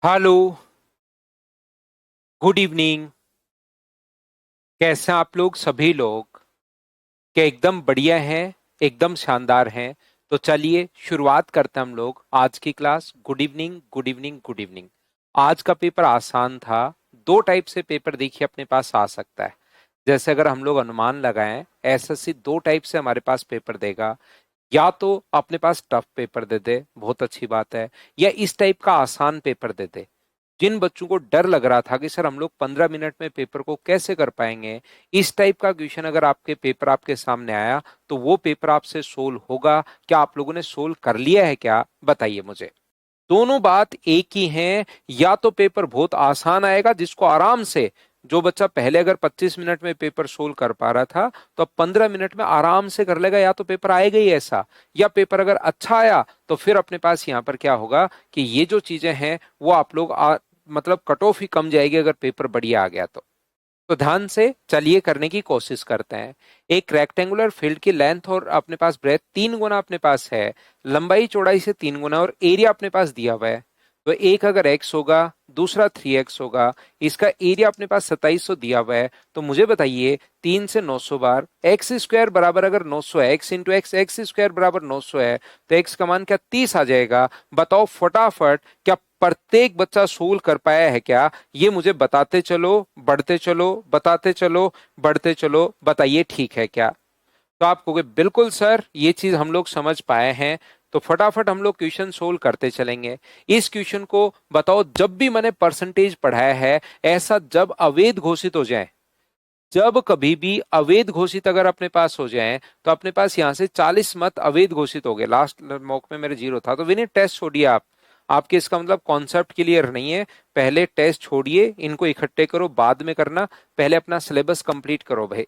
Hello. Good evening. कैसे हैं आप लोग सभी लोग? क्या एकदम बढ़िया हैं? एकदम शानदार हैं। तो चलिए शुरुआत करते हैं हम लोग आज की class. Good evening, good evening, good evening. आज का पेपर आसान था। दो टाइप से पेपर देखिए अपने पास आ सकता है। जैसे अगर हम लोग अनुमान लगाएं, एसएससी दो टाइप से हमारे पास पेपर देगा। या तो अपने पास टफ पेपर दे दे, बहुत अच्छी बात है, या इस टाइप का आसान पेपर दे दे। जिन बच्चों को डर लग रहा था कि सर हम लोग 15 मिनट में पेपर को कैसे कर पाएंगे, इस टाइप का क्वेश्चन अगर आपके पेपर आपके सामने आया तो वो पेपर आपसे सोल्व होगा। क्या आप लोगों ने सोल्व कर लिया है क्या, बताइए मुझे। दोनों बात एक ही है। या तो पेपर बहुत आसान आएगा जिसको आराम से, जो बच्चा पहले अगर 25 मिनट में पेपर सोल्व कर पा रहा था तो अब 15 मिनट में आराम से कर लेगा, या तो पेपर आएगा ही ऐसा। या पेपर अगर अच्छा आया तो फिर अपने पास यहाँ पर क्या होगा कि ये जो चीजें हैं वो आप लोग मतलब कट ऑफ ही कम जाएगी अगर पेपर बढ़िया आ गया तो ध्यान से चलिए करने की कोशिश करते हैं। एक रेक्टेंगुलर फील्ड की लेंथ और अपने पास ब्रेथ 3 गुना अपने पास है, लंबाई चौड़ाई से 3 गुना, और एरिया अपने पास दिया हुआ है। तो एक अगर x होगा, दूसरा 3x होगा, इसका एरिया अपने पास 2700 दिया हुआ है। तो मुझे बताइए 3 से 900 बार एक्स स्क्वायर बराबर अगर 900 है, x into x, x square बराबर 900 है, तो एक्स का मान क्या 30 आ जाएगा। बताओ फटाफट, क्या प्रत्येक बच्चा सोल्व कर पाया है क्या? ये मुझे बताते चलो, बढ़ते चलो, बताते चलो, बढ़ते चलो, बताइए ठीक है क्या? तो आप कहोगे बिल्कुल सर, ये चीज हम लोग समझ पाए हैं। तो फटाफट हम लोग क्वेश्चन सोल्व करते चलेंगे। इस क्वेश्चन को बताओ, जब भी मैंने परसेंटेज पढ़ाया है, ऐसा जब अवैध घोषित हो जाए, जब कभी भी अवैध घोषित अगर अपने पास हो जाए, तो अपने पास यहां से 40 मत अवैध घोषित हो गए। लास्ट मॉक में मेरे 0 था, तो विनी टेस्ट छोड़िए आप। आपके इसका मतलब कॉन्सेप्ट क्लियर नहीं है। पहले टेस्ट छोड़िए, इनको इकट्ठे करो, बाद में करना। पहले अपना सिलेबस कंप्लीट करो भाई।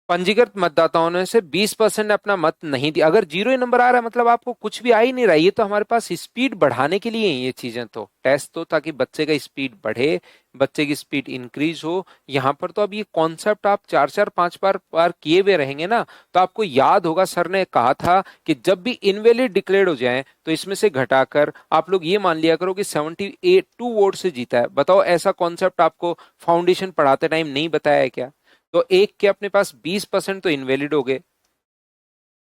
पंजीकृत मतदाताओं ने से 20% ने अपना मत नहीं दिया। अगर जीरो ही नंबर आ रहा है मतलब आपको कुछ भी आ ही नहीं रहा है। ये तो हमारे पास स्पीड बढ़ाने के लिए ही ये चीजें, तो टेस्ट तो ताकि बच्चे का स्पीड बढ़े, बच्चे की स्पीड इंक्रीज हो। यहाँ पर तो अब ये कॉन्सेप्ट आप चार चार पांच बार किए हुए रहेंगे ना, तो आपको याद होगा सर ने कहा था कि जब भी इनवैलिड डिक्लेयर हो जाए तो इसमें से घटाकर आप लोग ये मान लिया करो कि 72 वोट से जीता है। बताओ ऐसा कॉन्सेप्ट आपको फाउंडेशन पढ़ाते टाइम नहीं बताया है क्या? तो एक के अपने पास 20% तो इनवैलिड हो गए,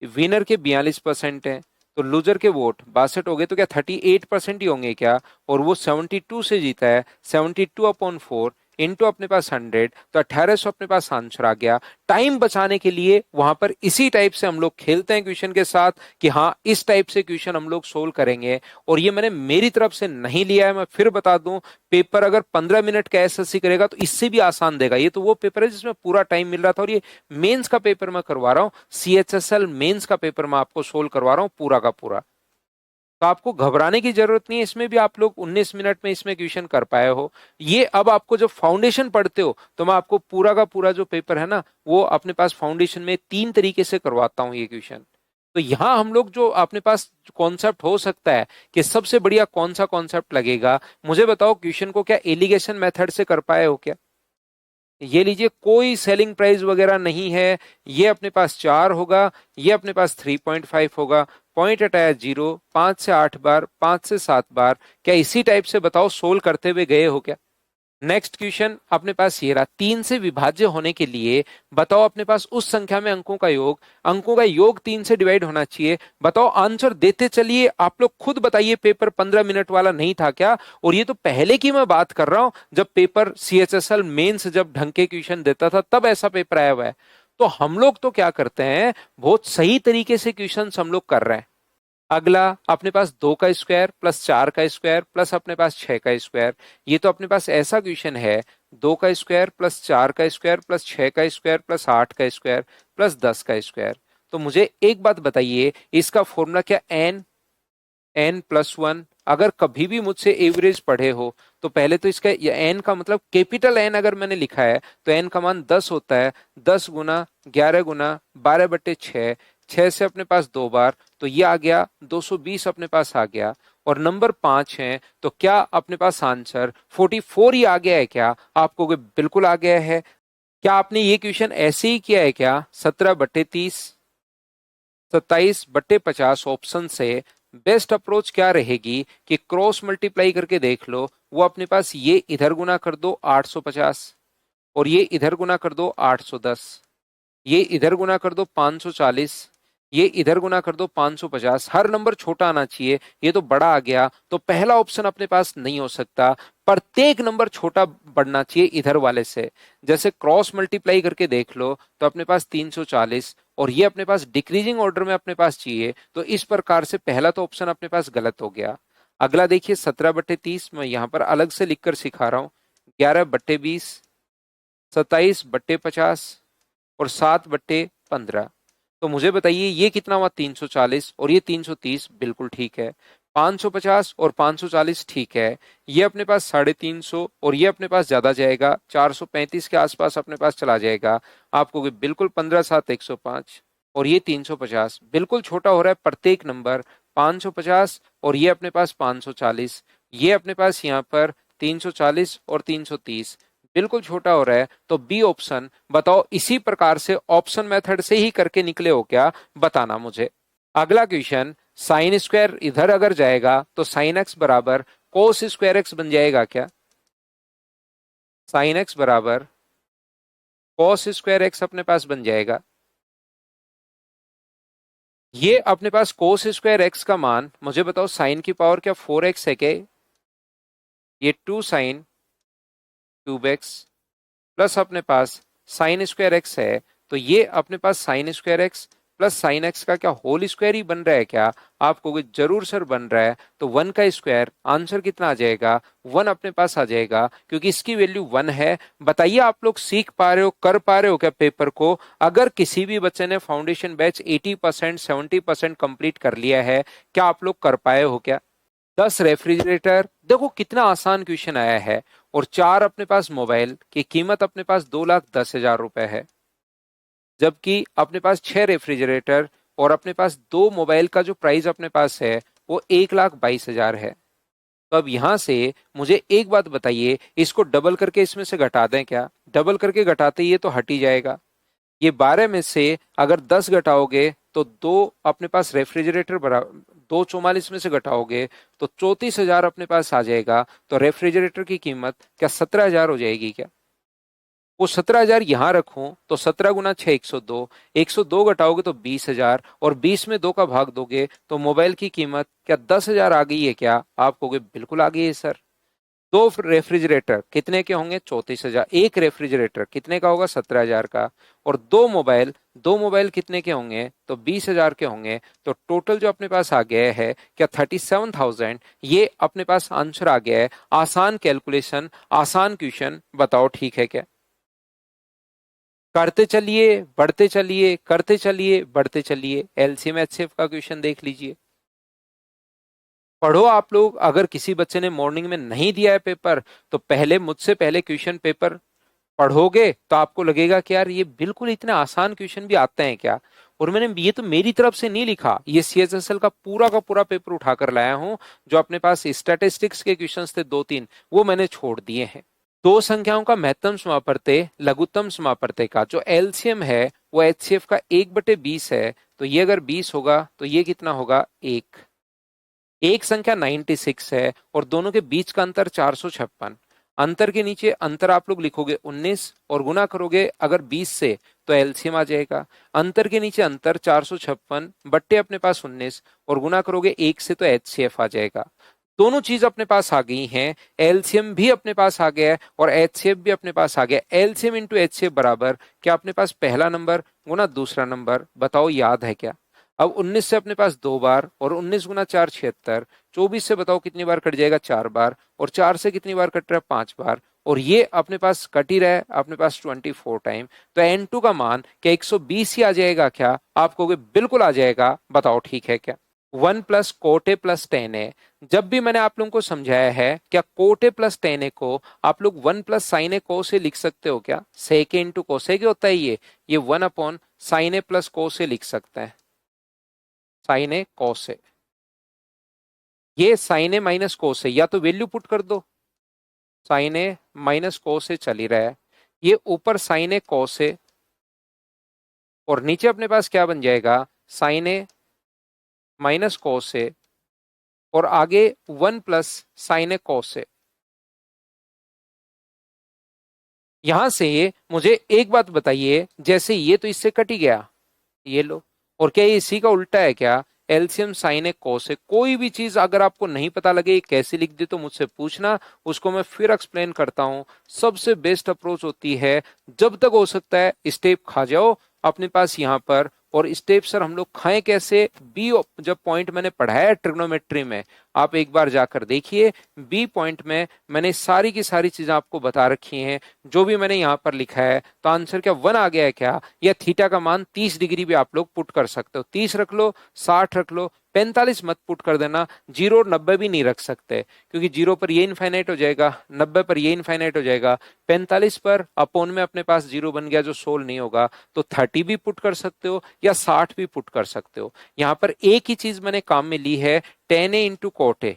विनर के 42% हैं, तो लूजर के वोट 62 हो गए। तो क्या 38% ही होंगे क्या? और वो 72 से जीता है। 72/4 इंटू अपने पास 100, तो 1800 अपने पास आंसर आ गया। टाइम बचाने के लिए वहां पर इसी टाइप से हम लोग खेलते हैं क्वेश्चन के साथ कि हाँ इस टाइप से क्वेश्चन हम लोग सोल्व करेंगे। और ये मैंने मेरी तरफ से नहीं लिया है, मैं फिर बता दूं। पेपर अगर 15 मिनट का एसएससी करेगा तो इससे भी आसान देगा। ये तो वो पेपर है जिसमें पूरा टाइम मिल रहा था, और ये मेंस का पेपर मैं करवा रहा हूँ। सीएचएसएल मेंस का पेपर मैं आपको सोल्व करवा रहा हूँ पूरा का पूरा। तो आपको घबराने की जरूरत नहीं है। इसमें भी आप लोग 19 मिनट में इसमें क्वेश्चन कर पाए हो। ये अब आपको जब फाउंडेशन पढ़ते हो तो मैं आपको पूरा का पूरा जो पेपर है ना, वो अपने पास फाउंडेशन में 3 तरीके से करवाता हूँ ये क्वेश्चन। तो यहाँ हम लोग जो अपने पास कॉन्सेप्ट हो सकता है कि सबसे बढ़िया कौन सा कॉन्सेप्ट लगेगा, मुझे बताओ क्वेश्चन को क्या एलिगेशन मेथड से कर पाए हो क्या? ये लीजिए, कोई सेलिंग प्राइस वगैरह नहीं है। ये अपने पास 4 होगा, ये अपने पास 3.5 होगा। पॉइंट हटाया 0, 5 से 8 बार, 5 से 7 बार। क्या इसी टाइप से बताओ सोल्व करते हुए गए हो क्या? नेक्स्ट क्वेश्चन अपने पास ये रहा, 3 से विभाज्य होने के लिए बताओ अपने पास उस संख्या में अंकों का योग 3 से डिवाइड होना चाहिए। बताओ आंसर देते चलिए, आप लोग खुद बताइए। पेपर 15 मिनट वाला नहीं था क्या? और ये तो पहले की मैं बात कर रहा हूं, जब पेपर सीएचएसएल मेंस जब ढंग के क्वेश्चन देता था तब ऐसा पेपर आया हुआ है। तो हम लोग तो क्या करते हैं, बहुत सही तरीके से क्वेश्चन हम लोग कर रहे हैं। अगला अपने पास 2 का स्क्वायर प्लस 4 का स्क्वायर प्लस अपने पास 6 का स्क्वायर। ये तो अपने पास ऐसा क्वेश्चन है, 2 का स्क्वायर प्लस 4 का स्क्वायर प्लस 6 का स्क्वायर प्लस 8 का स्क्वायर प्लस 10 का स्क्वायर। तो मुझे एक बात बताइए, इसका फॉर्मूला क्या? n+1। अगर कभी भी मुझसे एवरेज पढ़े हो तो पहले तो इसका एन का मतलब कैपिटल एन अगर मैंने लिखा है तो एन का मान 10 होता है। 10 गुना 11 गुना 12/6, 6 से अपने पास 2 बार, तो ये आ गया 220 अपने पास आ गया। और नंबर 5 है, तो क्या अपने पास आंसर 44 ही आ गया है क्या? आपको बिल्कुल आ गया है। क्या आपने ये क्वेश्चन ऐसे ही किया है क्या? 17/30, 27/50 ऑप्शन से बेस्ट अप्रोच क्या रहेगी कि क्रॉस मल्टीप्लाई करके देख लो। वो अपने पास ये इधर गुना कर दो 850 और ये इधर गुना कर दो 810, ये इधर गुना कर दो 540, ये इधर गुना कर दो 550। हर नंबर छोटा आना चाहिए, ये तो बड़ा आ गया, तो पहला ऑप्शन अपने पास नहीं हो सकता। प्रत्येक नंबर छोटा बढ़ना चाहिए इधर वाले से। जैसे क्रॉस मल्टीप्लाई करके देख लो तो अपने पास 340 और ये अपने पास डिक्रीजिंग ऑर्डर में अपने पास चाहिए, तो इस प्रकार से पहला तो ऑप्शन अपने पास गलत हो गया। अगला देखिए 17/30, मैं यहां पर अलग से लिखकर सिखा रहा हूं। 11/20, 27/50 और 7/15। तो मुझे बताइए ये कितना हुआ? 340 और ये 330 बिल्कुल ठीक है। 550 और 540 ठीक है। ये अपने पास 350 और ये अपने पास ज्यादा जाएगा, 435 के आसपास अपने पास चला जाएगा। आपको बिल्कुल 15 7 105 और ये 350 बिल्कुल छोटा हो रहा है प्रत्येक नंबर। 550 और ये अपने पास 540, ये अपने पास यहाँ पर 340 और 330 बिल्कुल छोटा हो रहा है। तो बी ऑप्शन बताओ। इसी प्रकार से ऑप्शन मेथड से ही करके निकले हो क्या, बताना मुझे। अगला क्वेश्चन, साइन स्क्वायर इधर अगर जाएगा तो साइन एक्स बराबर कोस स्क्वायर एक्स बन जाएगा क्या? साइन एक्स बराबर कोस स्क्वायर एक्स अपने पास बन जाएगा। ये अपने पास कोस स्क्वायर एक्स का मान मुझे बताओ, साइन की पावर क्या 4x है क्या? ये 2 साइन क्यूब एक्स प्लस अपने पास साइन स्क्वायर एक्स है, तो ये अपने पास sine square X plus sine X का क्या होल स्क्वायर ही बन रहा है क्या? आप कहोगे जरूर सर बन रहा है। तो 1 का स्क्वायर आंसर कितना आ जाएगा? 1 अपने पास आ जाएगा, क्योंकि इसकी वैल्यू 1 है। बताइए आप लोग सीख पा रहे हो, कर पा रहे हो क्या पेपर को? अगर किसी भी बच्चे ने फाउंडेशन बैच 80% 70% कंप्लीट कर लिया है, क्या आप लोग कर पाए हो क्या? 10 रेफ्रिजरेटर, देखो कितना आसान क्वेश्चन आया है। और 4 अपने पास मोबाइल की कीमत अपने पास 2,10,000 रुपए है, जबकि अपने पास 6 रेफ्रिजरेटर और अपने पास 2 मोबाइल का जो प्राइस अपने पास है वो 1,22,000 है। तो अब यहां से मुझे एक बात बताइए, इसको डबल करके इसमें से घटा दें क्या? डबल करके घटाते ये तो हट ही जाएगा। ये 12 में से अगर 10 घटाओगे तो दो अपने पास रेफ्रिजरेटर बराबर, 244 में से घटाओगे तो 34,000 अपने पास आ जाएगा। तो रेफ्रिजरेटर की कीमत क्या 17,000 हो जाएगी क्या? वो 17,000 यहां रखूं तो 17 गुना 6 102, 102 घटाओगे तो 20,000 और 20 में 2 का भाग दोगे तो मोबाइल की कीमत क्या 10,000 आ गई है क्या? आप कहोगे बिल्कुल आ गई है सर। दो रेफ्रिजरेटर कितने के होंगे? 34,000। एक रेफ्रिजरेटर कितने का होगा? 17,000 का। और दो मोबाइल कितने के होंगे? तो 20,000 के होंगे। तो टोटल जो अपने पास आ गया है क्या 37,000, ये अपने पास आंसर आ गया है। आसान कैलकुलेशन, आसान क्वेश्चन, बताओ ठीक है क्या? करते चलिए, बढ़ते चलिए, करते चलिए, बढ़ते चलिए। एलसीएम एचसीएफ का क्वेश्चन देख लीजिए। पढ़ो आप लोग। अगर किसी बच्चे ने मॉर्निंग में नहीं दिया है पेपर, तो पहले मुझसे पहले क्वेश्चन पेपर पढ़ोगे तो आपको लगेगा कि यार ये बिल्कुल इतने आसान क्वेश्चन भी आते हैं क्या। और मैंने ये तो मेरी तरफ से नहीं लिखा, ये सीएचएसएल का पूरा पेपर उठाकर लाया हूं। जो अपने पास स्टैटिस्टिक्स के क्वेश्चंस थे 2-3, वो मैंने छोड़ दिए हैं। दो संख्याओं का महत्तम समापवर्त्य लघुत्तम समापवर्त्य का जो एलसीएम है वो एचसीएफ का 1/20 है। तो ये अगर 20 होगा तो ये कितना होगा? एक संख्या 96 है और दोनों के बीच का अंतर 456। अंतर के नीचे अंतर आप लोग लिखोगे 19 और गुना करोगे अगर 20 से तो एलसीएम आ जाएगा। अंतर के नीचे अंतर 456 बट्टे अपने पास 19 और गुना करोगे 1 से तो एचसीएफ आ जाएगा। दोनों चीज अपने पास आ गई हैं। एलसीएम भी अपने पास आ गया है और एचसीएफ भी अपने पास आ गया। एलसीएम इंटू एचसीएफ बराबर क्या अपने पास पहला नंबर गुना दूसरा नंबर, बताओ याद है क्या? अब 19 से अपने पास 2 बार और 19 गुना 4 76। 24 से बताओ कितनी बार कट जाएगा? 4 बार। और 4 से कितनी बार कट रहा है? 5 बार। और ये अपने पास कट ही रहा है अपने पास 24 टाइम। तो N2 का मान क्या 120 ही आ जाएगा क्या? आप कहोगे बिल्कुल आ जाएगा, बताओ ठीक है क्या? 1 + cot A + tan A। जब भी मैंने आप लोगों को समझाया है, क्या cot A + tan A को आप लोग 1 + sin A cos A लिख सकते हो क्या? sec A into cos A क्या होता है ये 1/sin A + cos A लिख सकते हैं। sin A cos A, ये sin A minus cos A, या तो वैल्यू पुट कर दो। sin A minus cos A चल ही रहा है। ये ऊपर sin A cos A और नीचे अपने पास क्या बन जाएगा? sin A minus cos A और आगे 1 plus sign A cos A. यहां से मुझे एक बात बताइए, जैसे ये तो इससे कट ही गया, ये लो, और क्या ये इसी का उल्टा है क्या? LCM sign A cos A. कोई भी चीज अगर आपको नहीं पता लगे ये कैसे लिख दे तो मुझसे पूछना, उसको मैं फिर एक्सप्लेन करता हूं। सबसे बेस्ट अप्रोच होती है, जब तक हो सकता है स्टेप खा जाओ अपने पास यहां पर। और स्टेप सर हम लोग खाएं कैसे? बी जब पॉइंट मैंने पढ़ाया ट्रिग्नोमेट्री में, आप एक बार जाकर देखिए, बी पॉइंट में मैंने सारी की सारी चीजें आपको बता रखी हैं। जो भी मैंने यहाँ पर लिखा है, तो आंसर क्या 1 आ गया है क्या? या थीटा का मान 30 डिग्री भी आप लोग पुट कर सकते हो, 30 रख लो, 60 रख लो, 45 मत पुट कर देना। 0 और 90 भी नहीं रख सकते, क्योंकि 0 पर ये इनफाइनाइट हो जाएगा, 90 पर ये इनफाइनाइट हो जाएगा, 45 पर अपोन में अपने पास 0 बन गया जो सोल्व नहीं होगा। तो 30 भी पुट कर सकते हो या 60 भी पुट कर सकते हो। यहाँ पर एक ही चीज मैंने काम में ली है, ten A into cot A.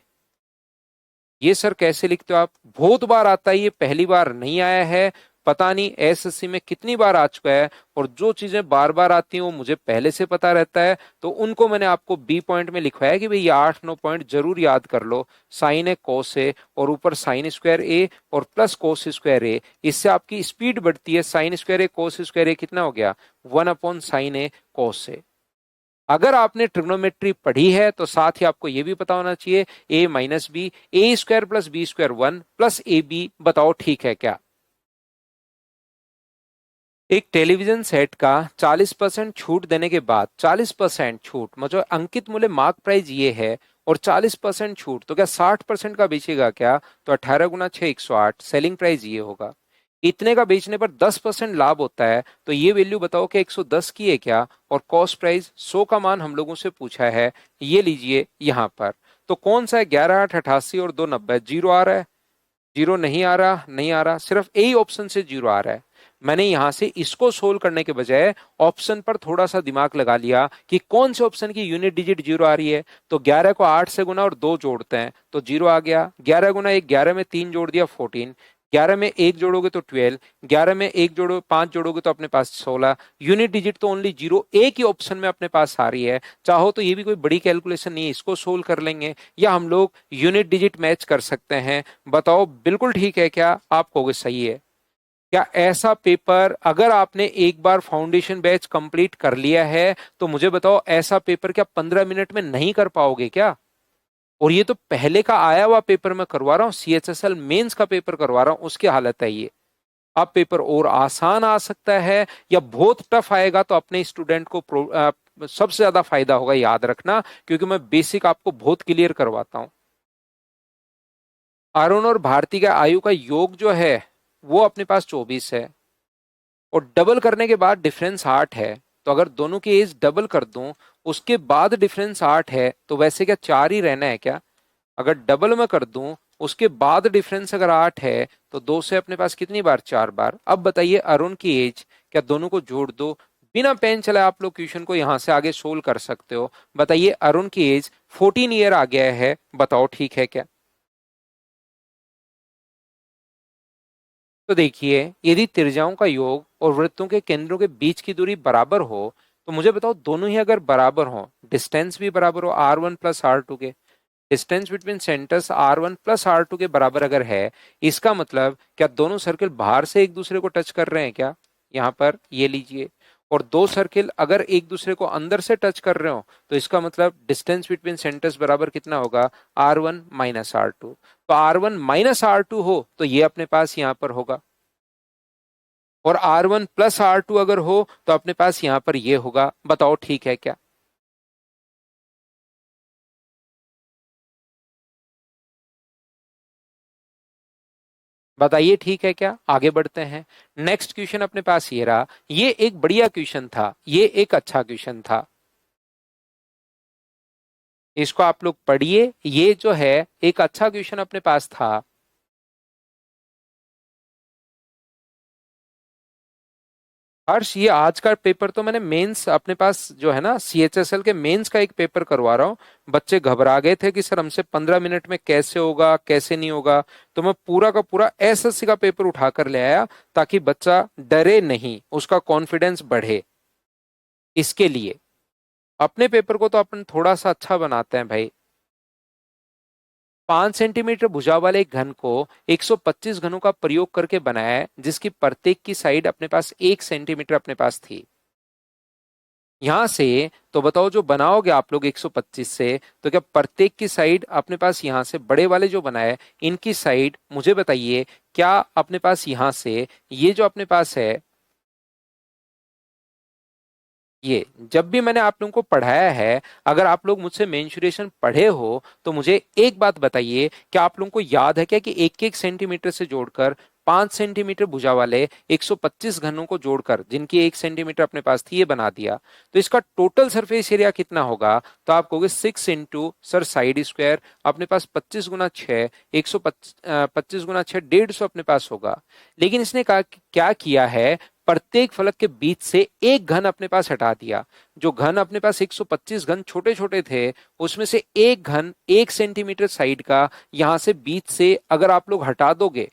ये सर कैसे लिखते हो आप? बहुत बार आता है, ये पहली बार नहीं आया है। पता नहीं एसएससी में कितनी बार आ चुका है, और जो चीजें बार बार आती हैं वो मुझे पहले से पता रहता है, तो उनको मैंने आपको बी पॉइंट में लिखवाया कि भाई ये 8-9 पॉइंट जरूर याद कर लो। साइन ए कोस ए, और ऊपर साइन स्क्वायर ए और प्लस कोस स्क्वायर ए। इससे आपकी स्पीड बढ़ती है। साइन स्क्वायर ए कोस स्क्वायर ए कितना हो गया? 1/sin ए कोस ए। अगर आपने ट्रिग्नोमेट्री पढ़ी है तो साथ ही आपको यह भी पता होना चाहिए, A minus B, A square plus B square 1 plus A B. बताओ ठीक है क्या? एक टेलीविजन सेट का 40% छूट देने के बाद, 40% छूट मतलब अंकित मूल्य मार्क प्राइस ये है, और 40% छूट, तो क्या 60% का बेचेगा क्या? तो 18 गुना 6 108, सेलिंग प्राइस ये होगा। इतने का बेचने पर 10% लाभ होता है, तो ये वैल्यू बताओ कि 110 की है क्या? और कॉस्ट प्राइस 100 का मान हम लोगों से पूछा है, ये लीजिए यहां पर। तो कौन सा है? 11/8 88 और 290। जीरो आ रहा है? जीरो नहीं आ रहा, नहीं आ रहा, सिर्फ ए ऑप्शन से जीरो आ रहा है। मैंने यहां से इसको सोल्व करने के बजाय ऑप्शन पर थोड़ा सा दिमाग लगा लिया कि कौन से ऑप्शन की यूनिट डिजिट जीरो आ रही है। तो 11 को 8 से गुना और 2 जोड़ते हैं तो जीरो आ गया। 11 गुना 1, 11 में 3 जोड़ दिया 14, 11 में 1 जोड़ोगे तो 12, 11 में 1 जोड़ो 5 जोड़ोगे तो अपने पास 16। यूनिट डिजिट तो ओनली जीरो एक ही ऑप्शन में अपने पास आ रही है। चाहो तो ये भी कोई बड़ी कैलकुलेशन नहीं है, इसको सोल्व कर लेंगे, या हम लोग यूनिट डिजिट मैच कर सकते हैं। बताओ बिल्कुल ठीक है क्या? आप कहोगे सही है। क्या ऐसा पेपर, अगर आपने एक बार फाउंडेशन बैच कंप्लीट कर लिया है, तो मुझे बताओ ऐसा पेपर क्या 15 मिनट में नहीं कर पाओगे क्या? और ये तो पहले का आया हुआ पेपर मैं करवा रहा हूँ, सीएचएसएल मेंस का पेपर करवा रहा हूं, उसकी हालत है ये। अब पेपर और आसान आ सकता है या बहुत टफ आएगा, तो अपने स्टूडेंट को सबसे ज्यादा फायदा होगा, याद रखना, क्योंकि मैं बेसिक आपको बहुत क्लियर करवाता हूं। अरुण और भारती का आयु का योग जो है वो अपने पास 24 है, और डबल करने के बाद डिफरेंस 8 है। तो अगर दोनों की एज डबल कर दूं, उसके बाद डिफरेंस 8 है, तो वैसे क्या 4 ही रहना है क्या? अगर डबल में कर दूं, उसके बाद डिफरेंस अगर 8 है, तो 2 से अपने पास कितनी बार? 4 बार। अब बताइए अरुण की एज, क्या दोनों को जोड़ दो, बिना पेन चलाए आप लोग क्वेश्चन को यहां से आगे सोल्व कर सकते हो। बताइए अरुण की एज 14 ईयर आ गया है, बताओ ठीक है क्या? तो देखिए, यदि त्रिज्याओं का योग और वृत्तों के केंद्रों के बीच की दूरी बराबर हो, तो मुझे बताओ दोनों ही अगर बराबर हो, डिस्टेंस भी बराबर हो R1 प्लस R2 के, distance between centres R1 plus R2 के बराबर अगर है, इसका मतलब क्या दोनों सर्किल बाहर से एक दूसरे को टच कर रहे हैं क्या? यहाँ पर ये लीजिए। और दो सर्किल अगर एक दूसरे को अंदर से टच कर रहे हो, तो इसका मतलब डिस्टेंस बिटवीन सेंटर्स बराबर कितना होगा? R1 minus R2। तो R1 माइनस R2 हो तो ये अपने पास यहां पर होगा, और R1 प्लस R2 अगर हो तो अपने पास यहां पर ये होगा। बताओ ठीक है क्या? बताइए ठीक है क्या? आगे बढ़ते हैं। नेक्स्ट क्वेश्चन अपने पास ये रहा। ये एक बढ़िया क्वेश्चन था, ये एक अच्छा क्वेश्चन था, इसको आप लोग पढ़िए। ये जो है एक अच्छा क्वेश्चन अपने पास था। हर्ष, ये आज का पेपर तो मैंने मेंस अपने पास जो है ना सीएचएसएल के मेंस का एक पेपर करवा रहा हूँ। बच्चे घबरा गए थे कि सर हमसे 15 मिनट में कैसे होगा कैसे नहीं होगा, तो मैं पूरा का पूरा एसएससी का पेपर उठा कर ले आया, ताकि बच्चा डरे नहीं, उसका कॉन्फिडेंस बढ़े। इसके लिए अपने पेपर को तो अपन थोड़ा सा अच्छा बनाते हैं भाई। 5 सेंटीमीटर भुजा वाले एक घन को 125 घनों का प्रयोग करके बनाया है, जिसकी प्रत्येक की साइड अपने पास 1 सेंटीमीटर अपने पास थी। यहां से तो बताओ, जो बनाओगे आप लोग 125 से, तो क्या प्रत्येक की साइड अपने पास यहां से बड़े वाले जो बनाए इनकी साइड मुझे बताइए, क्या अपने पास यहां से ये जो अपने पास है, ये जब भी मैंने आप लोगों को पढ़ाया है, अगर आप लोग मुझसे मेंसुरेशन पढ़े हो तो मुझे एक बात बताइए, क्या आप लोगों को याद है क्या कि एक एक सेंटीमीटर से जोड़कर 5 सेंटीमीटर भुजा वाले 125 घनों को जोड़कर, जिनकी 1 सेंटीमीटर अपने पास थी, ये बना दिया, तो इसका टोटल सरफेस एरिया कितना होगा? तो आप कहोगे 6 इंटू सर साइड स्क्वायर, अपने पास 25 गुना 6, 125 गुना 6 150 अपने पास होगा। लेकिन इसने कहा क्या किया है, प्रत्येक फलक के बीच से एक घन अपने पास हटा दिया। जो घन अपने पास 125 घन छोटे छोटे थे, उसमें से एक घन 1 सेंटीमीटर साइड का यहां से बीच से अगर आप लोग हटा दोगे,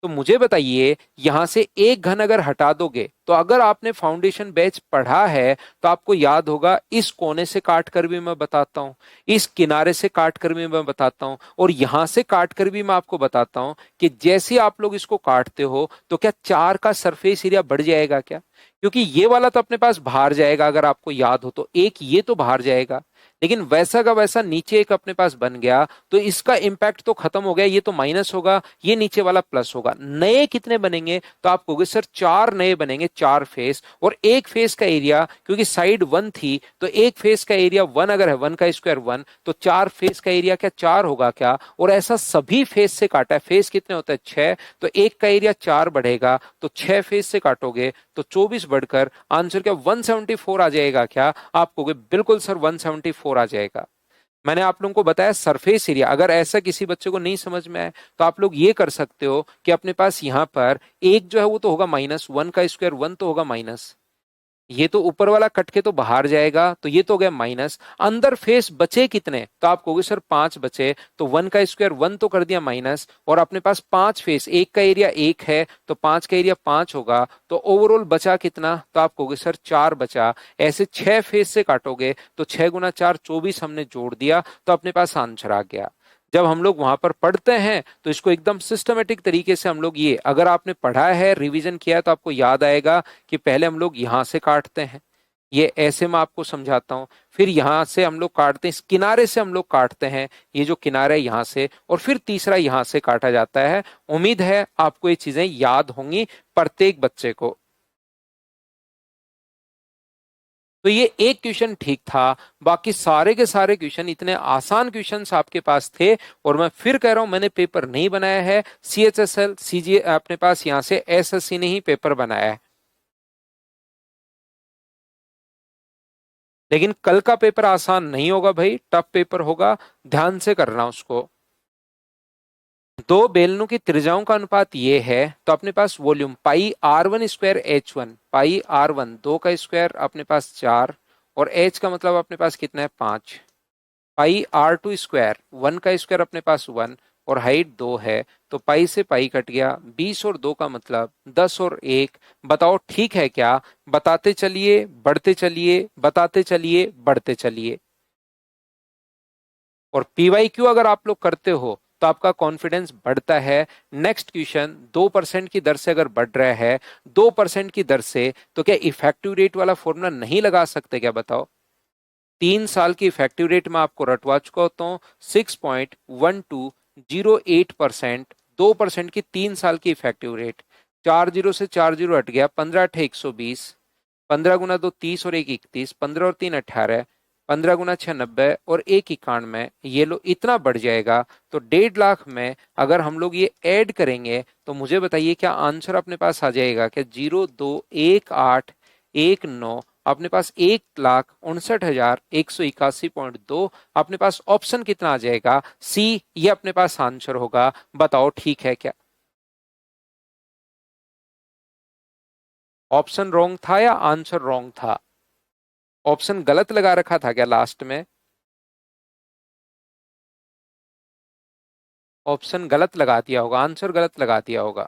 तो मुझे बताइए, यहां से एक घन अगर हटा दोगे, तो अगर आपने फाउंडेशन बैच पढ़ा है तो आपको याद होगा, इस कोने से काट कर भी मैं बताता हूं, इस किनारे से काट कर भी मैं बताता हूं, और यहां से काट कर भी मैं आपको बताता हूं कि जैसे आप लोग इसको काटते हो तो क्या 4 का सरफेस एरिया बढ़ जाएगा क्या? क्योंकि ये वाला तो अपने पास बाहर जाएगा, अगर आपको याद हो तो एक ये तो बाहर जाएगा, लेकिन वैसा का वैसा नीचे एक अपने पास बन गया, तो इसका इंपैक्ट तो खत्म हो गया, ये तो माइनस होगा, ये नीचे वाला प्लस होगा। नए कितने बनेंगे? तो आप कहोगे सर 4 नए बनेंगे, 4 फेस, और एक फेस का एरिया, क्योंकि साइड 1 थी तो एक फेस का एरिया 1 अगर है, 1 का स्क्वायर 1, तो 4 फेस का एरिया क्या 4 होगा क्या? और ऐसा सभी फेस से काटा है, फेस कितने होते हैं 6, तो एक का एरिया 4 बढ़ेगा, तो 6 फेस से काटोगे तो 24 बढ़कर आंसर क्या 174 आ जाएगा क्या? आप कहोगे बिल्कुल सर 174 आ जाएगा। मैंने आप लोगों को बताया सरफेस एरिया, अगर ऐसा किसी बच्चे को नहीं समझ में आए तो आप लोग ये कर सकते हो कि अपने पास यहां पर एक जो है वो तो होगा माइनस, 1 का स्क्वायर 1 तो होगा माइनस, ये तो ऊपर वाला कट के तो बाहर जाएगा, तो ये तो हो गया माइनस। अंदर फेस बचे कितने? तो आप कहोगे सर 5 बचे, तो 1 का स्क्वायर 1 तो कर दिया माइनस, और अपने पास 5 फेस, एक का एरिया 1 है तो 5 का एरिया 5 होगा, तो ओवरऑल बचा कितना? तो आप कहोगे सर 4 बचा। ऐसे 6 फेस से काटोगे तो 6 गुना 4 24 हमने जोड़ दिया, तो अपने पास आंसर आ गया। जब हम लोग वहां पर पढ़ते हैं तो इसको एकदम सिस्टमेटिक तरीके से हम लोग, ये अगर आपने पढ़ा है, रिवीजन किया है, तो आपको याद आएगा कि पहले हम लोग यहां से काटते हैं, ये ऐसे मैं आपको समझाता हूं, फिर यहां से हम लोग काटते हैं, इस किनारे से हम लोग काटते हैं, ये जो किनारा है यहां से, और फिर तीसरा यहां से काटा जाता है। उम्मीद है आपको ये चीजें याद होंगी प्रत्येक बच्चे को। तो ये एक क्वेश्चन ठीक था, बाकी सारे के सारे क्वेश्चन इतने आसान क्वेश्चंस आपके पास थे, और मैं फिर कह रहा हूं मैंने पेपर नहीं बनाया है, CHSL CG अपने पास यहां से SSC ने ही पेपर बनाया है। लेकिन कल का पेपर आसान नहीं होगा भाई, टफ पेपर होगा, ध्यान से करना उसको। दो बेलनों की त्रिज्याओं का अनुपात ये है, तो अपने पास वॉल्यूम पाई R1 स्क्वायर H1, पाई R1 2 का स्क्वायर अपने पास 4, और H का मतलब अपने पास कितना है 5, पाई R2 स्क्वायर 1 का स्क्वायर अपने पास 1, और हाइट 2 है, तो पाई से पाई कट गया, 20 और 2 का मतलब 10 और 1। बताओ ठीक है क्या? बताते चलिए बढ़ते चलिए, बताते चलिए बढ़ते चलिए। और PYQ अगर आप लोग करते हो तो आपका कॉन्फिडेंस बढ़ता है। नेक्स्ट क्वेश्चन 2% की दर से अगर बढ़ रहा है, 2% की दर से, तो क्या इफेक्टिव रेट वाला फॉर्मूला नहीं लगा सकते क्या? बताओ। 3 साल की इफेक्टिव रेट में आपको रटवा चुका होता हूं, 6.1208%, 2% की 3 साल की इफेक्टिव रेट, 4 जीरो से 4 जीरो हट गया, 15 अठे 120, 15 गुना 2 30 और 1 31, 15 और 3 18, 15 गुना 6 90 और 1 91, ये लो इतना बढ़ जाएगा। तो 1.5 लाख में अगर हम लोग ये ऐड करेंगे तो मुझे बताइए क्या आंसर अपने पास आ जाएगा क्या? 021819 अपने पास 1,59,181.2, अपने पास ऑप्शन कितना आ जाएगा? सी, ये अपने पास आंसर होगा। बताओ ठीक है क्या? ऑप्शन रॉन्ग था या आंसर रॉन्ग था? ऑप्शन गलत लगा रखा था क्या लास्ट में? ऑप्शन गलत लगा दिया होगा, आंसर गलत लगा दिया होगा।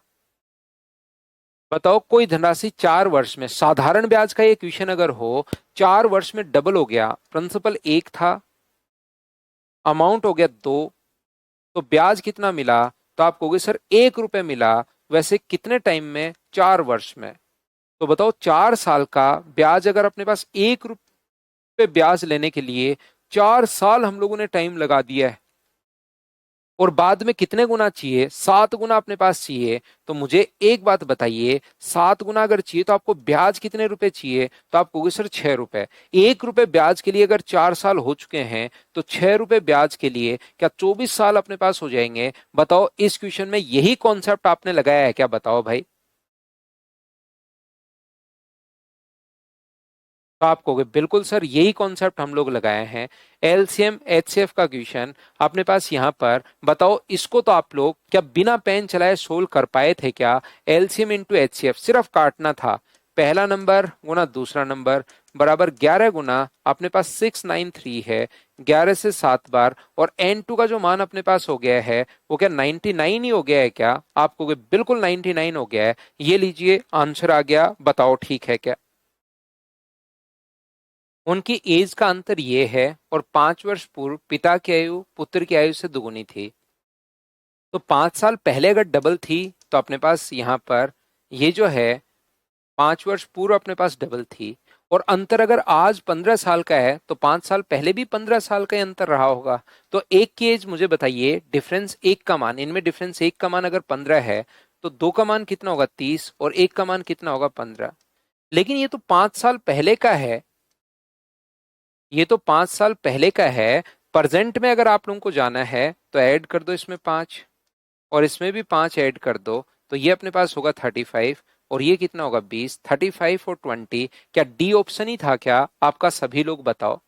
बताओ, कोई धनराशि 4 वर्ष में, साधारण ब्याज का ये क्वेश्चन अगर हो, 4 वर्ष में डबल हो गया, प्रिंसिपल 1 था, अमाउंट हो गया 2, तो ब्याज कितना मिला? तो आप कहोगे सर 1 रुपए मिला। वैसे कितने टाइम में? 4 वर्ष में। तो बताओ 4 साल का ब्याज अगर अपने पास 1 रुपए ब्याज लेने के लिए 4 साल हम लोगों ने टाइम लगा दिया है, और बाद में कितने गुना चाहिए? 7 गुना अपने पास चाहिए। तो मुझे एक बात बताइए, 7 गुना अगर चाहिए तो आपको ब्याज कितने रुपए चाहिए? तो आप कहोगे सर 6 रुपए। 1 रुपए ब्याज के लिए अगर 4 साल हो चुके हैं, तो 6 रुपए ब्याज के लिए क्या 24 साल अपने पास हो जाएंगे? बताओ इस क्वेश्चन में यही कॉन्सेप्ट आपने लगाया है क्या? बताओ भाई। तो आप कहोगे बिल्कुल सर यही कॉन्सेप्ट हम लोग लगाए हैं। एलसीएम एचसीएफ का क्वेश्चन अपने पास यहाँ पर। बताओ इसको तो आप लोग क्या बिना पेन चलाए सोल्व कर पाए थे क्या? एलसीएम इंटू एचसीएफ सिर्फ काटना था। पहला नंबर गुना दूसरा नंबर बराबर 11 गुना अपने पास 693 है। 11 से 7 बार, और n2 का जो मान अपने पास हो गया है वो क्या 99 ही हो गया है क्या? आप कहोगे बिल्कुल 99 हो गया है। ये लीजिए आंसर आ गया। बताओ ठीक है क्या? उनकी एज का अंतर ये है, और 5 वर्ष पूर्व पिता की आयु पुत्र की आयु से दुगुनी थी। तो 5 साल पहले अगर डबल थी, तो अपने पास यहाँ पर ये जो है 5 वर्ष पूर्व अपने पास डबल थी। और अंतर अगर आज 15 साल का है, तो 5 साल पहले भी 15 साल का ही अंतर रहा होगा। तो एक की एज मुझे बताइए, डिफरेंस एक का मान, इनमें डिफरेंस एक का मान अगर 15 है, तो दो का मान कितना होगा? 30, और एक का मान कितना होगा? 15। लेकिन ये तो 5 साल पहले का है। ये तो 5 साल पहले का है। प्रेजेंट में अगर आप लोगों को जाना है तो ऐड कर दो इसमें 5, और इसमें भी 5 ऐड कर दो। तो ये अपने पास होगा 35, और ये कितना होगा? 20। 35 और 20, क्या डी ऑप्शन ही था क्या आपका? सभी लोग बताओ।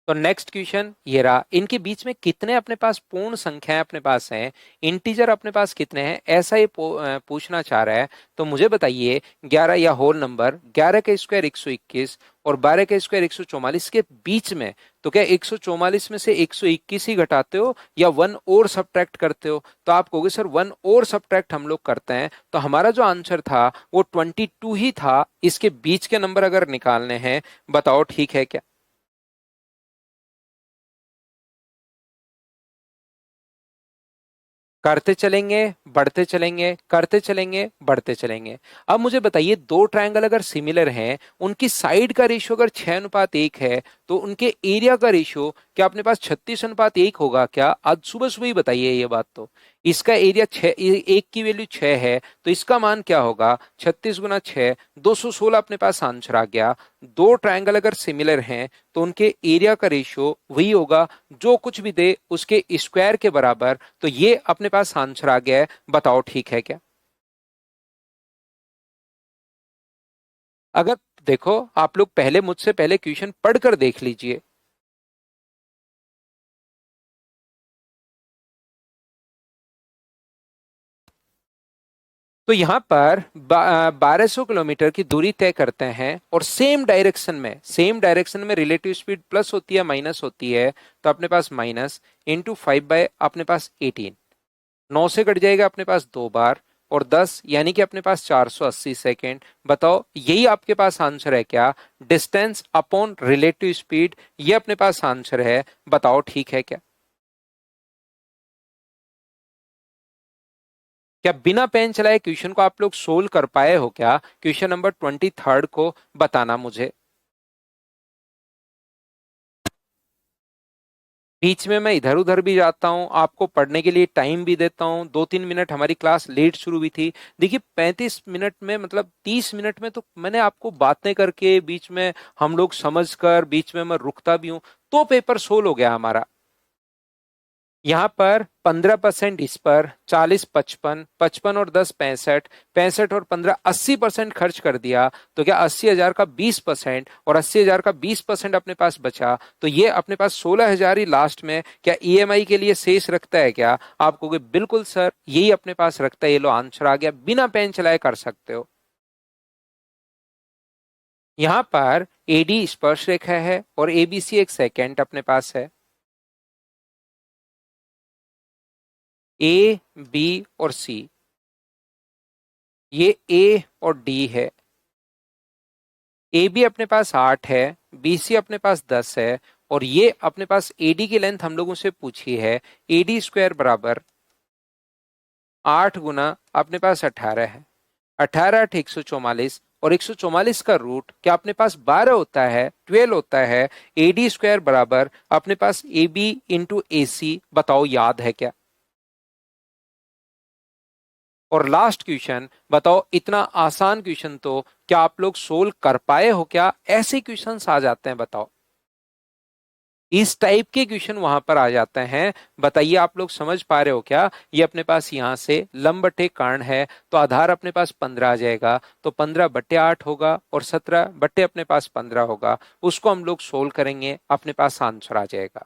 तो नेक्स्ट क्वेश्चन ये रहा। इनके बीच में कितने अपने पास पूर्ण संख्याएं अपने पास हैं? इंटीजर अपने पास कितने हैं, ऐसा ये पूछना चाह रहा है। तो मुझे बताइए 11 या होल नंबर 11 का स्क्वायर 121 और 12 का स्क्वायर 144 के बीच में, तो क्या 144 में से 121 ही घटाते हो या वन और सब्ट्रैक्ट करते हो? तो आप कहोगे सर वन और सब्ट्रैक्ट हम लोग करते हैं। तो हमारा जो आंसर था वो 22 ही था। इसके बीच के नंबर अगर निकालने हैं, बताओ ठीक है क्या? करते चलेंगे, बढ़ते चलेंगे, करते चलेंगे, बढ़ते चलेंगे। अब मुझे बताइए, दो ट्रायंगल अगर सिमिलर हैं, उनकी साइड का रेशियो अगर 6:1 है, तो उनके एरिया का रेशियो क्या अपने पास 36:1 होगा क्या? आज सुबह सुबह ही बताइए ये बात तो। इसका एरिया 1 की वैल्यू 6 है, तो इसका मान क्या होगा? 36 गुना 6, 216 अपने पास आंसर आ गया। दो ट्रायंगल अगर सिमिलर हैं, तो उनके एरिया का रेशियो वही होगा, जो कुछ भी दे उसके स्क्वायर के बराबर। तो ये अपने पास आंसर आ गया है। बताओ ठीक है क्या? अगर देखो, आप लोग पहले मुझसे पहले क्वेश्चन पढ़कर देख लीजिए। तो यहाँ पर 1200 किलोमीटर की दूरी तय करते हैं, और सेम डायरेक्शन में रिलेटिव स्पीड प्लस होती है माइनस होती है। तो अपने पास माइनस इंटू 5 बाय अपने पास 18, 9 से कट जाएगा अपने पास 2 बार, और 10 यानी कि अपने पास 480 सेकेंड। बताओ यही आपके पास आंसर है क्या? डिस्टेंस अपॉन रिलेटिव स्पीड, ये अपने पास आंसर है। बताओ ठीक है क्या? क्या बिना पेन चलाए क्वेश्चन को आप लोग सोल्व कर पाए हो क्या? क्वेश्चन नंबर 23 को बताना मुझे। बीच में मैं इधर उधर भी जाता हूँ, आपको पढ़ने के लिए टाइम भी देता हूँ। 2-3 मिनट हमारी क्लास लेट शुरू हुई थी। देखिए 35 मिनट में, मतलब 30 मिनट में तो मैंने आपको बातें करके, बीच में हम लोग समझ कर, बीच में मैं रुकता भी हूँ, तो पेपर सोल्व हो गया हमारा। यहाँ पर 15% इस पर, 40 55, 55 और 10 65, 65 और 15 80% खर्च कर दिया। तो क्या 80,000 का 20% और 80,000 का 20% अपने पास बचा? तो ये अपने पास 16,000 ही लास्ट में क्या ईएमआई के लिए शेष रखता है क्या? आप कहोगे बिल्कुल सर यही अपने पास रखता है। ये लो आंसर आ गया, बिना पेन चलाए कर सकते हो। यहाँ पर एडी स्पर्श रेखा है और एबीसी एक सेकेंड अपने पास है। ए, बी और सी, ये ए और डी है। ए बी अपने पास 8 है, BC अपने पास 10 है और ये अपने पास AD की लेंथ हम लोगों से पूछी है, AD स्क्वायर बराबर 8 गुना अपने पास 18 है, 18 144 और 144 का रूट क्या अपने पास 12 होता है, 12 होता है। AD स्क्वायर बराबर अपने पास AB इंटू AC, बताओ याद है क्या। और लास्ट क्वेश्चन बताओ, इतना आसान क्वेश्चन तो क्या आप लोग सोल्व कर पाए हो क्या? ऐसे क्वेश्चंस आ जाते हैं, बताओ इस टाइप के क्वेश्चन वहां पर आ जाते हैं। बताइए आप लोग समझ पा रहे हो क्या? ये अपने पास यहां से लंब बटे कर्ण है तो आधार अपने पास 15 आ जाएगा, तो 15/8 होगा और 17 बटे अपने पास 15 होगा। उसको हम लोग सोल्व करेंगे, अपने पास आंसर आ जाएगा।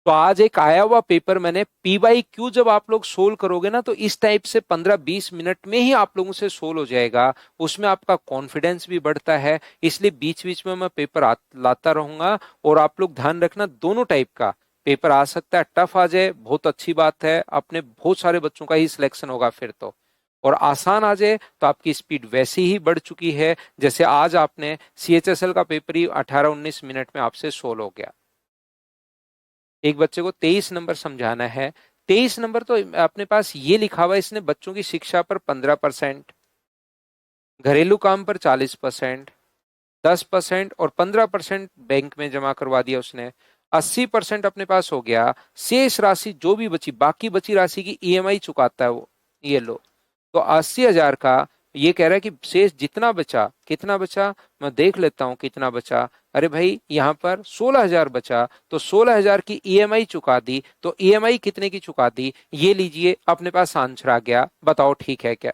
तो आज एक आया हुआ पेपर मैंने P/Q, जब आप लोग सोल्व करोगे ना तो इस टाइप से 15-20 मिनट में ही आप लोगों से सोल्व हो जाएगा। उसमें आपका कॉन्फिडेंस भी बढ़ता है, इसलिए बीच बीच में मैं पेपर लाता रहूंगा। और आप लोग ध्यान रखना, दोनों टाइप का पेपर आ सकता है। टफ आ जाए बहुत अच्छी बात है, अपने बहुत सारे बच्चों का ही सिलेक्शन होगा फिर तो। और आसान आ जाए तो आपकी स्पीड वैसे ही बढ़ चुकी है, जैसे आज आपने CHSL का पेपर ही 18-19 मिनट में आपसे सोल्व हो गया। एक बच्चे को 23 नंबर समझाना है, 23 नंबर तो अपने पास ये लिखा हुआ है, इसने बच्चों की शिक्षा पर 15%, घरेलू काम पर 40%, 10% और 15% बैंक में जमा करवा दिया उसने। 80% अपने पास हो गया। शेष राशि जो भी बची, बाकी बची राशि की EMI चुकाता है वो। ये लो, तो 80,000 का ये कह रहा है कि शेष जितना बचा, कितना बचा मैं देख लेता हूं कितना बचा। अरे भाई यहाँ पर 16,000 बचा, तो 16,000 की EMI चुका दी। तो EMI कितने की चुका दी, ये लीजिए अपने पास आंसर आ गया। बताओ ठीक है क्या?